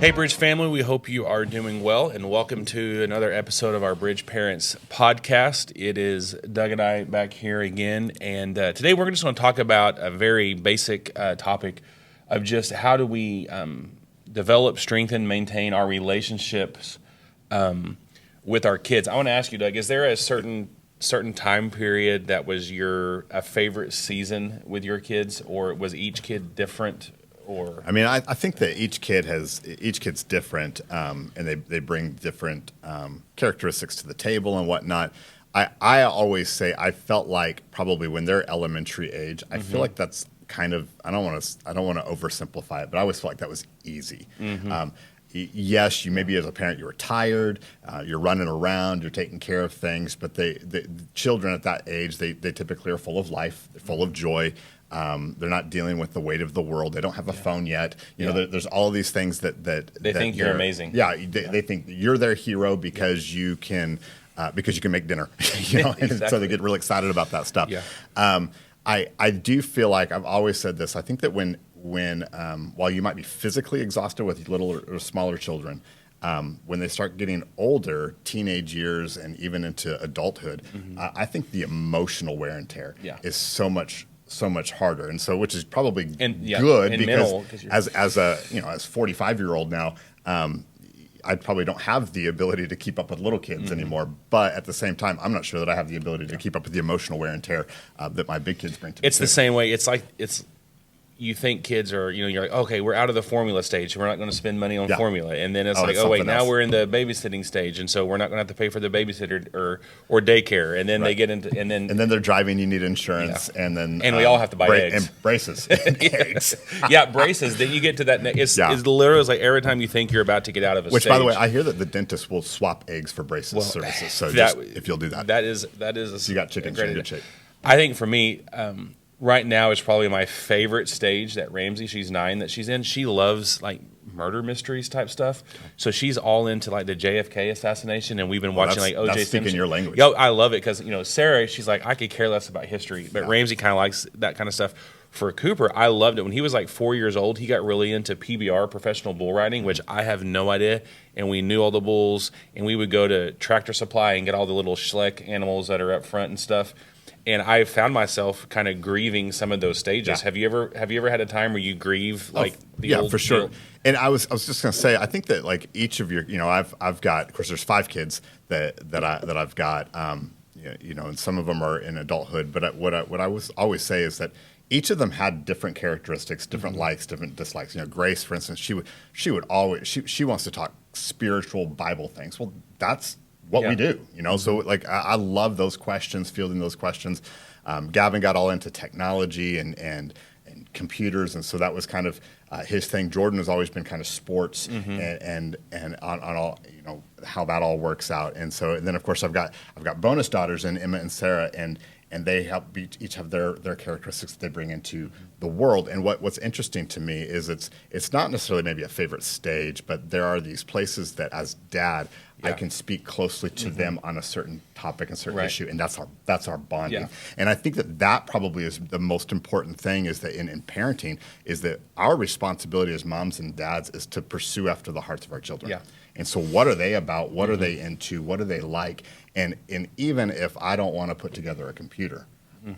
Hey, Bridge family, we hope you are doing well, and welcome to another episode of our Bridge Parents podcast. It is Doug and I back here again, and today we're just going to talk about a very basic topic of just how do we develop, strengthen, maintain our relationships with our kids. I want to ask you, Doug, is there a certain time period that was your favorite season with your kids, or was each kid different? I mean, I think that each kid's different, and they bring different characteristics to the table and whatnot. I always say I felt like probably when they're elementary age, I feel like that's kind of I don't want to oversimplify it, but I always felt like that was easy. Yes, you maybe as a parent you were tired, you're running around, you're taking care of things, but the children at that age they typically are full of life, they're full of joy. They're not dealing with the weight of the world. They don't have a phone yet. You know, there's all of these things that they think you're amazing. Yeah, they think you're their hero because you can make dinner. You know, Exactly. And so they get really excited about that stuff. Yeah. I do feel like I've always said this. I think that when while you might be physically exhausted with little or smaller children, when they start getting older, teenage years and even into adulthood, I think the emotional wear and tear is so much harder, and so which is probably good because as a 45-year-old now, I probably don't have the ability to keep up with little kids anymore. But at the same time, I'm not sure that I have the ability to keep up with the emotional wear and tear that my big kids bring to me. It's the same way. It's like you think kids are, you're like, okay, we're out of the formula stage. We're not going to spend money on formula. And then it's like, oh, wait, now we're in the babysitting stage. And so we're not going to have to pay for the babysitter or daycare. And then they get into, and then they're driving, you need insurance. And then, we all have to buy eggs. And braces. Eggs. Braces. Then you get to that. It's literally like every time you think you're about to get out of a Which, stage. by the way, I hear that the dentist will swap eggs for braces services. So if you'll do that. That is so you got chickens in good shape. I think for me, right now is probably my favorite stage that Ramsey, she's 9, that she's in. She loves like murder mysteries type stuff. So she's all into like the JFK assassination, and we've been watching like O.J. That's Simpson. speaking your language. Yo, I love it because Sarah, she's like, I could care less about history, but Ramsey kind of likes that kind of stuff. For Cooper, I loved it when he was like 4 years old. He got really into PBR, professional bull riding, which I have no idea. And we knew all the bulls, and we would go to Tractor Supply and get all the little Schleck animals that are up front and stuff. And I found myself kind of grieving some of those stages. Yeah. Have you ever had a time where you grieve like the old? Yeah, for sure. And I was just going to say, I think that like each of your, I've got, of course, there's 5 kids that I've got, and some of them are in adulthood. But what I always say is that each of them had different characteristics, different likes, different dislikes. Grace, for instance, she would always she wants to talk spiritual Bible things. Well, that's what we do, So like I love those questions, fielding those questions. Gavin got all into technology and computers, and so that was kind of his thing. Jordan has always been kind of sports and on all how that all works out. And then of course I've got bonus daughters in Emma and Sarah, and they help each have their characteristics that they bring into the world. And what's interesting to me is it's not necessarily maybe a favorite stage, but there are these places that as dad I can speak closely to them on a certain topic and certain issue, and that's our bonding. Yeah. And I think that probably is the most important thing, is that in parenting is that our responsibility as moms and dads is to pursue after the hearts of our children. Yeah. And so what are they about? What are they into? What do they like? And even if I don't want to put together a computer,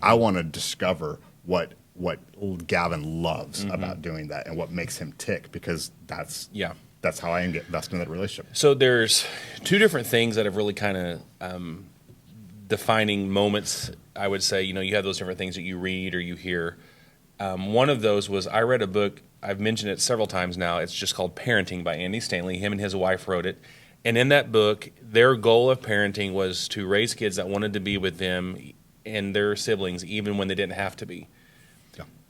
I want to discover what Gavin loves about doing that and what makes him tick, because that's how I get invested in that relationship. So there's 2 different things that have really kind of defining moments, I would say. You have those different things that you read or you hear. One of those was, I read a book, I've mentioned it several times now. It's just called Parenting by Andy Stanley. Him and his wife wrote it. And in that book, their goal of parenting was to raise kids that wanted to be with them and their siblings, even when they didn't have to be.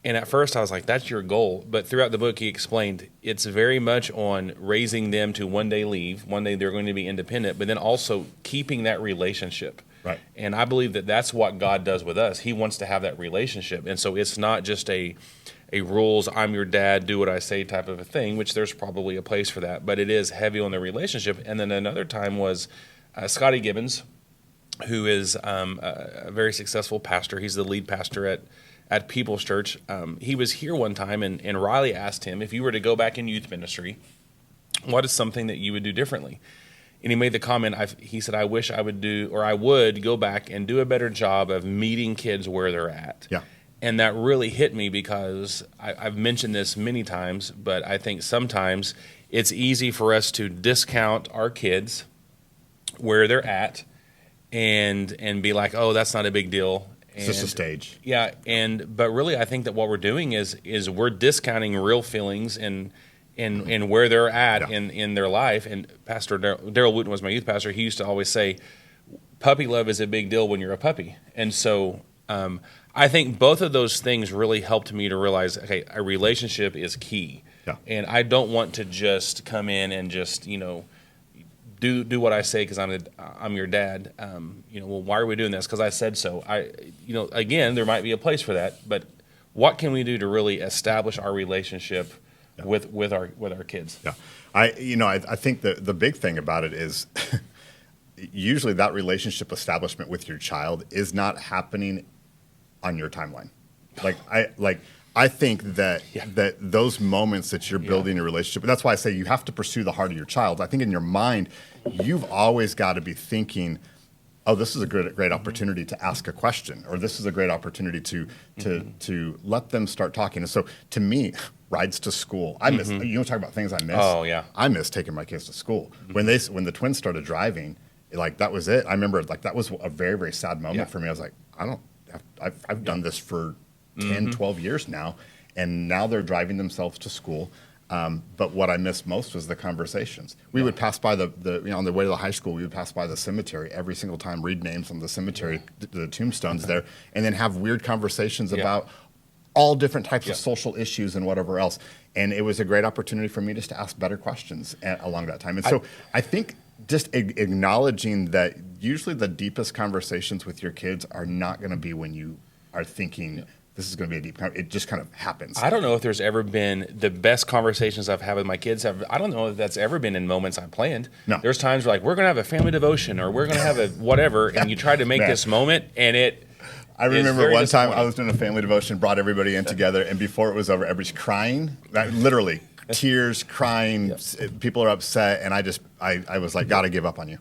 And at first I was like, that's your goal. But throughout the book, he explained it's very much on raising them to one day leave. One day they're going to be independent, but then also keeping that relationship. Right. And I believe that that's what God does with us. He wants to have that relationship. And so it's not just a rules, I'm your dad, do what I say type of a thing, which there's probably a place for that. But it is heavy on the relationship. And then another time was Scotty Gibbons, who is a very successful pastor. He's the lead pastor at People's Church. He was here one time, and Riley asked him, if you were to go back in youth ministry, What is something that you would do differently? And he made the comment, he said, I wish I would do, or I would go back and do a better job of meeting kids where they're at. Yeah. And that really hit me because I've mentioned this many times, but I think sometimes it's easy for us to discount our kids where they're at and be like, oh, that's not a big deal. It's just a stage. Yeah, but really I think that what we're doing is we're discounting real feelings and where they're at in their life. And Pastor Daryl Wooten was my youth pastor. He used to always say, puppy love is a big deal when you're a puppy. And so I think both of those things really helped me to realize, okay, a relationship is key. Yeah. And I don't want to just come in and just, do what I say because I'm your dad. Well, why are we doing this? Because I said so. Again, there might be a place for that, but what can we do to really establish our relationship with our kids? Yeah, I think the big thing about it is usually that relationship establishment with your child is not happening on your timeline. I think that those moments that you're building a relationship, and that's why I say you have to pursue the heart of your child. I think in your mind, you've always got to be thinking, oh, this is a great opportunity to ask a question, or this is a great opportunity to let them start talking. And so to me, rides to school, I miss, talk about things I miss. Oh, yeah. I miss taking my kids to school. When the twins started driving, that was it. I remember that was a very, very sad moment for me. I was like, I've done this for 10, 12 years now, and now they're driving themselves to school. But what I missed most was the conversations. We would pass by on the way to the high school, we would pass by the cemetery every single time, read names on the cemetery, the tombstones there, and then have weird conversations about all different types of social issues and whatever else. And it was a great opportunity for me just to ask better questions along that time. And so I think just acknowledging that usually the deepest conversations with your kids are not going to be when you are thinking, this is going to be a deep conversation. It just kind of happens. I don't know if there's ever been the best conversations I've had with my kids. I don't know if that's ever been in moments I planned. No. There's times where we're going to have a family devotion or we're going to have a whatever, and you try to make this moment, and I remember one time I was doing a family devotion, brought everybody in together, and before it was over, everybody's crying, literally tears, crying, people are upset, and I was like, gotta give up on you.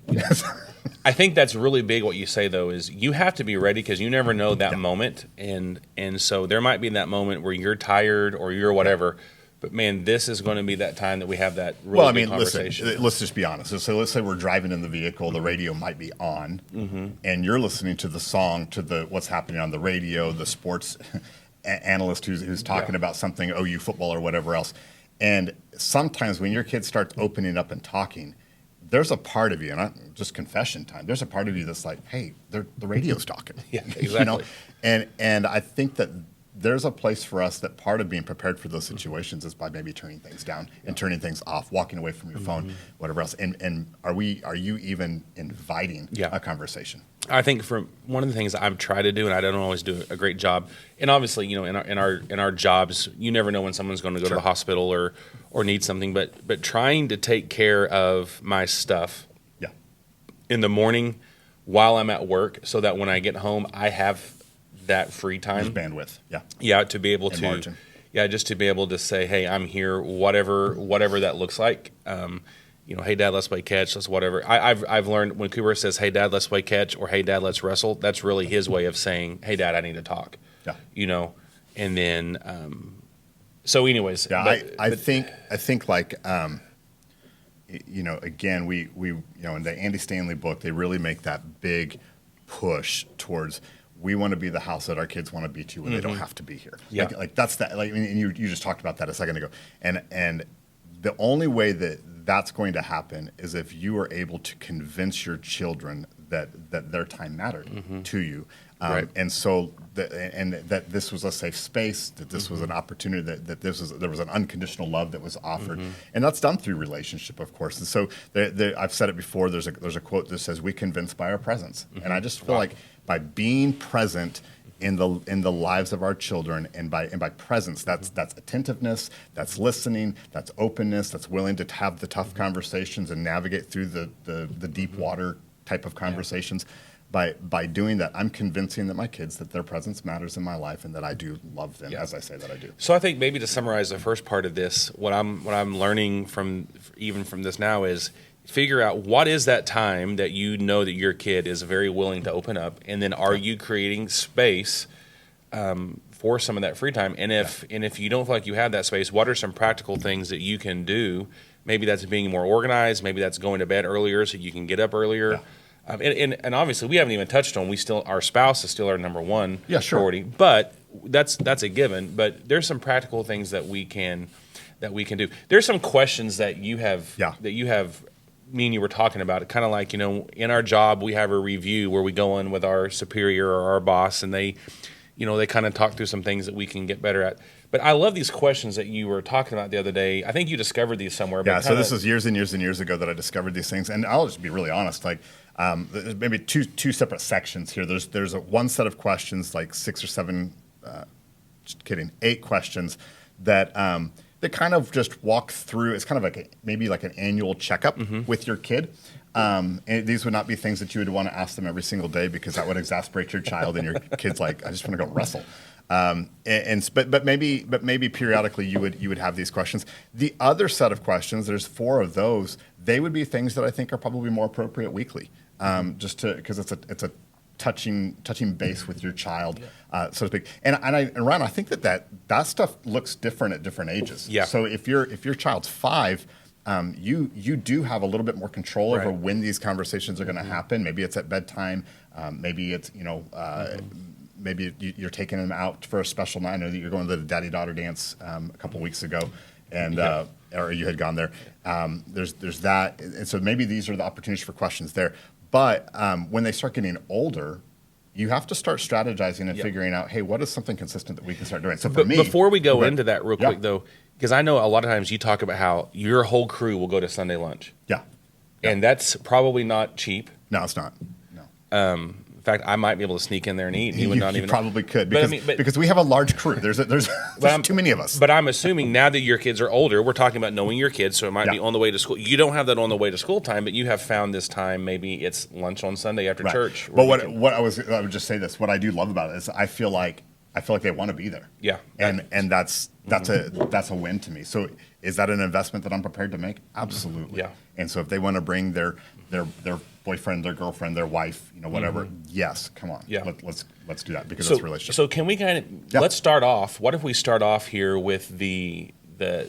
I think that's really big. What you say though is you have to be ready because you never know that moment, and so there might be that moment where you're tired or you're whatever. But man, this is going to be that time that we have that really good conversation. Listen, let's just be honest. So let's say we're driving in the vehicle, the radio might be on, and you're listening to the song, to what's happening on the radio, the sports analyst who's talking about something, OU football or whatever else. And sometimes when your kid starts opening up and talking, there's a part of you, and just confession time, there's a part of you that's like, hey, the radio's talking. Yeah, exactly. And I think that there's a place for us that part of being prepared for those situations is by maybe turning things down and turning things off, walking away from your phone, whatever else. And are you even inviting a conversation? I think from one of the things I've tried to do, and I don't always do a great job, and obviously, in our jobs, you never know when someone's going to go to the hospital or need something, but trying to take care of my stuff in the morning while I'm at work so that when I get home, I have that free time. Just bandwidth, to be able to, margin. Just to be able to say, hey, I'm here, whatever that looks like. Hey, Dad, let's play catch, let's whatever. I've learned when Cooper says, hey, Dad, let's play catch, or hey, Dad, let's wrestle, that's really his way of saying, hey, Dad, I need to talk. And then, so anyways. I think again, we in the Andy Stanley book, they really make that big push towards, we want to be the house that our kids want to be to when they don't have to be here. Like that's that. And you just talked about that a second ago. And the only way that's going to happen is if you are able to convince your children that their time mattered to you. And so that this was a safe space, that this was an opportunity, that there was an unconditional love that was offered, and that's done through relationship, of course. And so I've said it before. There's a quote that says, "We convince by our presence," and I just feel like by being present in the lives of our children, and by presence, that's attentiveness, that's listening, that's openness, that's willing to have the tough conversations and navigate through the deep water type of conversations. by doing that, I'm convincing that my kids that their presence matters in my life and that I do love them as I say that I do. So I think maybe to summarize the first part of this, what I'm learning from this now is figure out what is that time that you know that your kid is very willing to open up, and then are you creating space for some of that free time? And if you don't feel like you have that space, what are some practical things that you can do? Maybe that's being more organized. Maybe that's going to bed earlier so you can get up earlier. And obviously, we haven't even touched on. Our spouse is still our number one priority, but that's a given. But there's some practical things that we can do. There's some questions that you have me and you were talking about it, kind of like, in our job we have a review where we go in with our superior or our boss, and they kind of talk through some things that we can get better at. But I love these questions that you were talking about the other day. I think you discovered these somewhere. Yeah, so this was years and years and years ago that I discovered these things. And I'll just be really honest, like there's maybe two separate sections here. There's one set of questions, like 6 or 7, just kidding, 8 questions that that kind of just walk through. It's kind of like maybe like an annual checkup with your kid. And these would not be things that you would want to ask them every single day, because that would exasperate your child, and your kid's like, I just want to go wrestle. But maybe periodically you would have these questions. The other set of questions, there's 4 of those. They would be things that I think are probably more appropriate weekly, because it's a touching base with your child, so to speak. And Ryan, I think that stuff looks different at different ages. Yeah. So if your child's 5. You do have a little bit more control over when these conversations are going to happen. Maybe it's at bedtime. Maybe it's maybe you're taking them out for a special night. I know that you're going to the daddy-daughter dance a couple weeks ago, and or you had gone there. There's that, and so maybe these are the opportunities for questions there. But when they start getting older, you have to start strategizing and figuring out, hey, what is something consistent that we can start doing? So for me, before we go into that real quick though, because I know a lot of times you talk about how your whole crew will go to Sunday lunch. Yeah. And that's probably not cheap. No, it's not. No. In fact, I might be able to sneak in there and eat. He would not even. Probably could, because we have a large crew. There's too many of us. But I'm assuming now that your kids are older, we're talking about knowing your kids, so it might be on the way to school. You don't have that on the way to school time, but you have found this time. Maybe it's lunch on Sunday after church. But I would just say this. What I do love about it is I feel like they want to be there. Yeah. And that's a win to me. So is that an investment that I'm prepared to make? Absolutely. Yeah. And so if they want to bring their boyfriend, their girlfriend, their wife, whatever, yes, come on. Yeah. Let's do that, because that's a relationship. So can we let's start off. What if we start off here with the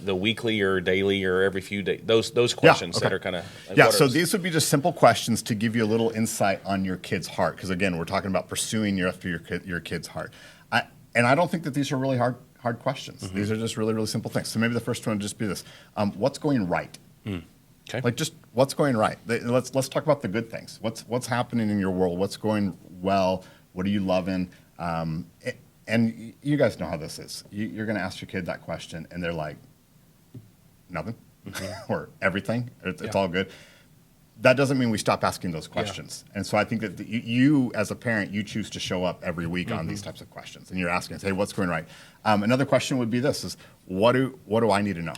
weekly or daily or every few days, those questions that are kind of so these would be just simple questions to give you a little insight on your kid's heart, because again, we're talking about pursuing your kid's heart. And I don't think that these are really hard questions. These are just really, really simple things. So maybe the first one would just be this: what's going right? Okay. Like, just what's going right? Let's talk about the good things. What's happening in your world? What's going well? What are you loving? And you guys know how this is. You're going to ask your kid that question, and they're like, nothing, or everything. It's all good. That doesn't mean we stop asking those questions. And so I think that you, as a parent, you choose to show up every week on these types of questions, and you're asking, hey, what's going right? Another question would be this: is what do I need to know?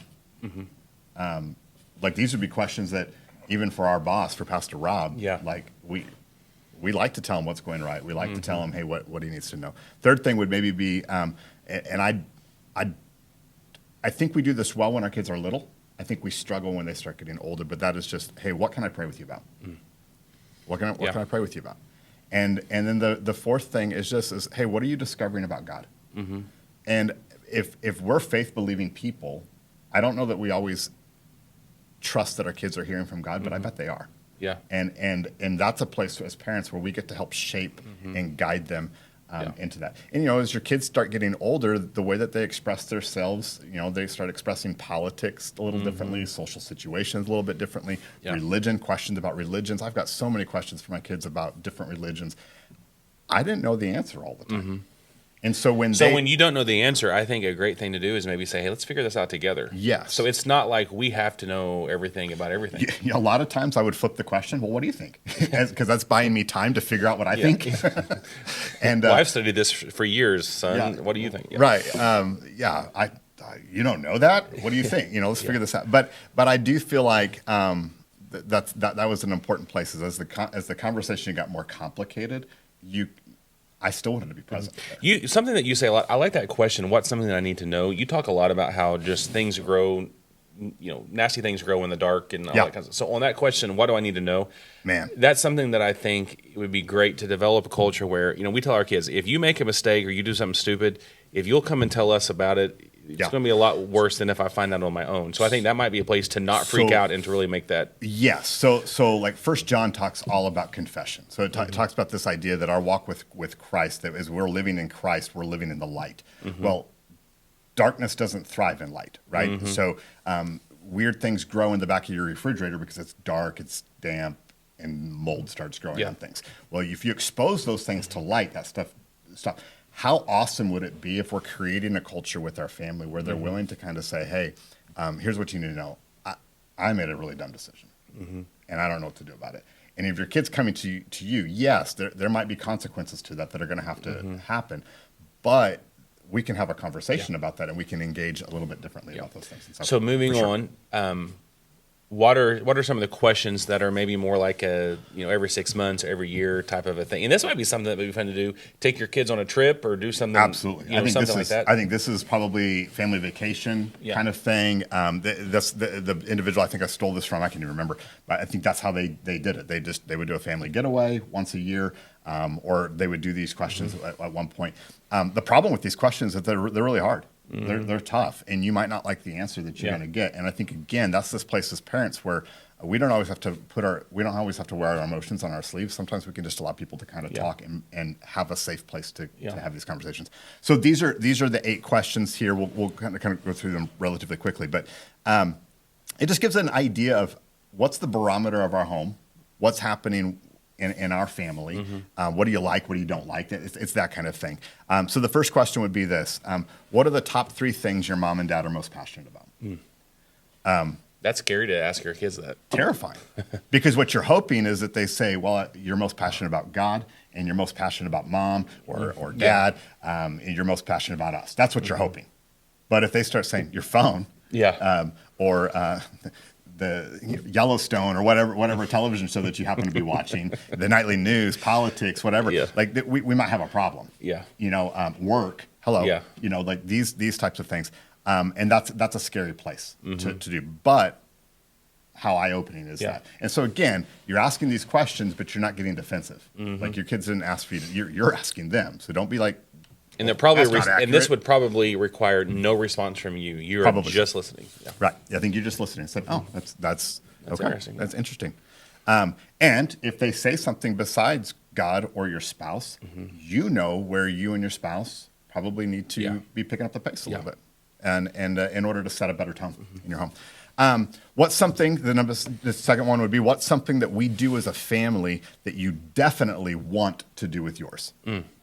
Like, these would be questions that even for our boss, for Pastor Rob, like we like to tell him what's going right. We like to tell him, hey, what he needs to know. Third thing would maybe be, and I think we do this well when our kids are little. I think we struggle when they start getting older, but that is just, hey, what can I pray with you about? What can I pray with you about? And then the fourth thing is hey, what are you discovering about God? And if we're faith-believing people, I don't know that we always trust that our kids are hearing from God, but I bet they are. Yeah. And that's a place as parents where we get to help shape and guide them into that. And, as your kids start getting older, the way that they express themselves, they start expressing politics a little differently, social situations a little bit differently, religion, questions about religions. I've got so many questions for my kids about different religions. I didn't know the answer all the time. And so when you don't know the answer, I think a great thing to do is maybe say, hey, let's figure this out together. Yes. So it's not like we have to know everything about everything. A lot of times I would flip the question, well, what do you think? Because that's buying me time to figure out what I think. And I've studied this for years, son. Yeah. What do you think? Right. You don't know that? What do you think? Let's figure this out. But I do feel like that was an important place. Is as the conversation got more complicated, I still wanted to be present. Something that you say a lot. I like that question. What's something that I need to know? You talk a lot about how just things grow. Nasty things grow in the dark and all that kind of stuff. So on that question, what do I need to know? Man, that's something that I think it would be great to develop a culture where, we tell our kids, if you make a mistake or you do something stupid, if you'll come and tell us about it, it's going to be a lot worse than if I find that on my own. So I think that might be a place to not freak out and to really make that. Yes. So like First John talks all about confession. So it talks about this idea that our walk with Christ, that as we're living in Christ, we're living in the light. Well, darkness doesn't thrive in light, right? So weird things grow in the back of your refrigerator because it's dark, it's damp, and mold starts growing on things. Well, if you expose those things to light, that stuff. How awesome would it be if we're creating a culture with our family where they're willing to kind of say, hey, here's what you need to know. I made a really dumb decision, and I don't know what to do about it. And if your kid's coming to you, yes, there might be consequences to that are going to have to happen, but we can have a conversation about that, and we can engage a little bit differently about those things. So moving on, what are some of the questions that are maybe more like a every 6 months, every year type of a thing? And this might be something that would be fun to do. Take your kids on a trip or do something. Absolutely, I think something like that. I think this is probably family vacation kind of thing. The individual I think I stole this from. I can't even remember, but I think that's how they did it. They would do a family getaway once a year. Or they would do these questions at one point. The problem with these questions is that they're really hard. They're tough, and you might not like the answer that you're going to get. And I think again, that's this place as parents where we don't always have to wear our emotions on our sleeves. Sometimes we can just allow people to kind of talk and have a safe place to have these conversations. So these are the 8 questions here. We'll kind of go through them relatively quickly, but it just gives an idea of what's the barometer of our home, what's happening in our family. What do you like? What do you don't like? It's that kind of thing. So the first question would be this. What are the top 3 things your mom and dad are most passionate about? That's scary to ask your kids that. Terrifying. Because what you're hoping is that they say, well, you're most passionate about God, and you're most passionate about mom or dad, and you're most passionate about us. That's what you're hoping. But if they start saying your phone or the Yellowstone or whatever television show that you happen to be watching, the nightly news, politics, whatever, we might have a problem. Work, hello, like these types of things, and that's a scary place to do. But how eye-opening is that? And so again, you're asking these questions, but you're not getting defensive. Like your kids didn't ask for you; you're asking them. So don't be like. And they're probably and this would probably require no response from you. You're probably just listening. Right. I think you're just listening. And said, oh, that's okay. Interesting. That's interesting. And if they say something besides God or your spouse, you know where you and your spouse probably need to be picking up the pace a little bit, and in order to set a better tone in your home. What's something? The second one would be, what's something that we do as a family that you definitely want to do with yours?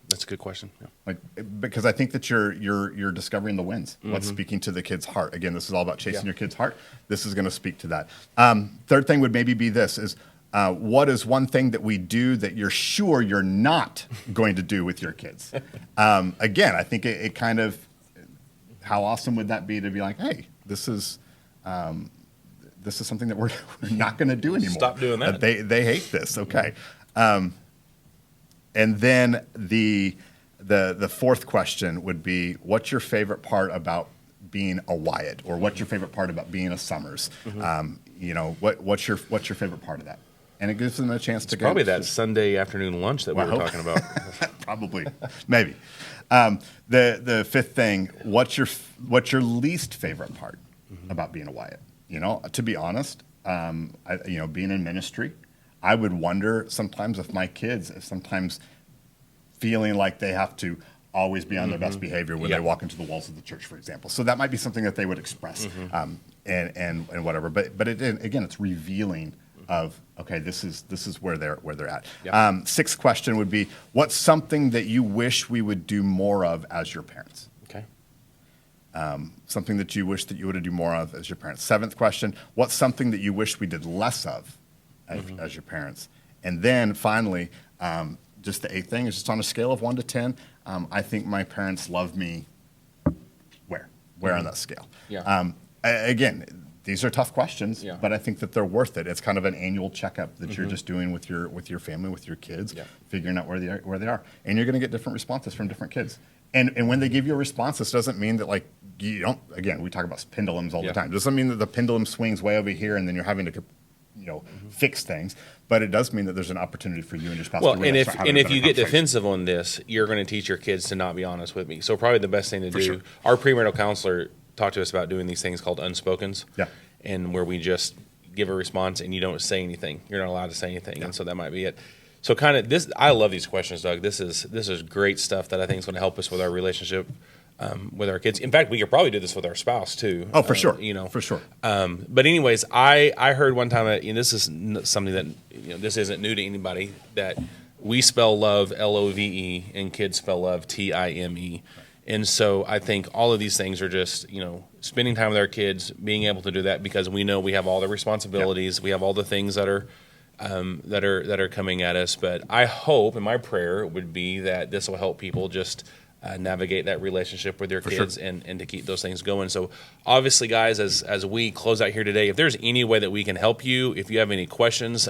That's a good question. Because I think that you're discovering the wins. What's speaking to the kid's heart? Again, this is all about chasing your kid's heart. This is going to speak to that. Third thing would maybe be this: is what is one thing that we do that you're sure you're not going to do with your kids? Again, I think it kind of, how awesome would that be to be like, hey, this is something that we're not going to do anymore. Stop doing that. They hate this. Okay. And then the fourth question would be, what's your favorite part about being a Wyatt, or what's your favorite part about being a Summers? What's your favorite part of that? And it gives them a chance to go. Probably that Sunday afternoon lunch that we were talking about. Probably, maybe. The fifth thing, what's your least favorite part about being a Wyatt? To be honest, being in ministry, I would wonder sometimes if my kids, sometimes feeling like they have to always be on their best behavior when they walk into the walls of the church, for example. So that might be something that they would express, and whatever. But again, it's revealing of, okay, this is where they're at. Yep. Sixth question would be, what's something that you wish we would do more of as your parents? Okay. Something that you wish that you would do more of as your parents. Seventh question, what's something that you wish we did less of as your parents? And then finally, just the eighth thing is, just on a scale of 1 to 10, I think my parents love me where on that scale? Yeah. Again, these are tough questions, Yeah. but I think that they're worth it. It's kind of an annual checkup that you're just doing with your family, with your kids, Yeah. figuring out where they are, and you're going to get different responses from different kids. And when they give you a response, this doesn't mean that like you don't. Again, we talk about pendulums all Yeah. the time. It doesn't mean that the pendulum swings way over here, and then you're having to, fix things. But it does mean that there's an opportunity for you and your spouse. Well, to really and start having a if better you get conversation. defensive on this, you're going to teach your kids to not be honest with me. So probably the best thing to do. sure. Our premarital counselor talked to us about doing these things called unspokens. Yeah. And where we just give a response and you don't say anything. You're not allowed to say anything, Yeah. and so that might be it. So kind of this. I love these questions, Doug. This is great stuff that I think is going to help us with our relationship with our kids. In fact, we could probably do this with our spouse too. Oh, for sure. For sure. But anyways, I heard one time, this is something that, this isn't new to anybody, that we spell love Love and kids spell love Time. And so I think all of these things are just, spending time with our kids, being able to do that because we know we have all the responsibilities, we have all the things that are coming at us. But I hope, and my prayer would be that this will help people just navigate that relationship with their kids and to keep those things going. So obviously, guys, as we close out here today, if there's any way that we can help you, if you have any questions,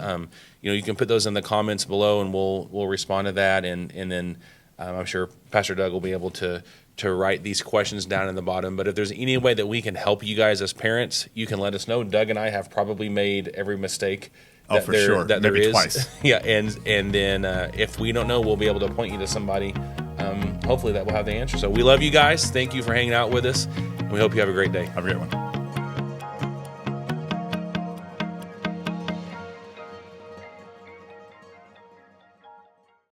you can put those in the comments below and we'll respond to that. And then I'm sure Pastor Doug will be able to write these questions down in the bottom. But if there's any way that we can help you guys as parents, you can let us know. Doug and I have probably made every mistake that for sure. that Maybe there is. Twice. Yeah, and then if we don't know, we'll be able to point you to somebody. Hopefully that will have the answer. So we love you guys. Thank you for hanging out with us. And we hope you have a great day. Have a great one.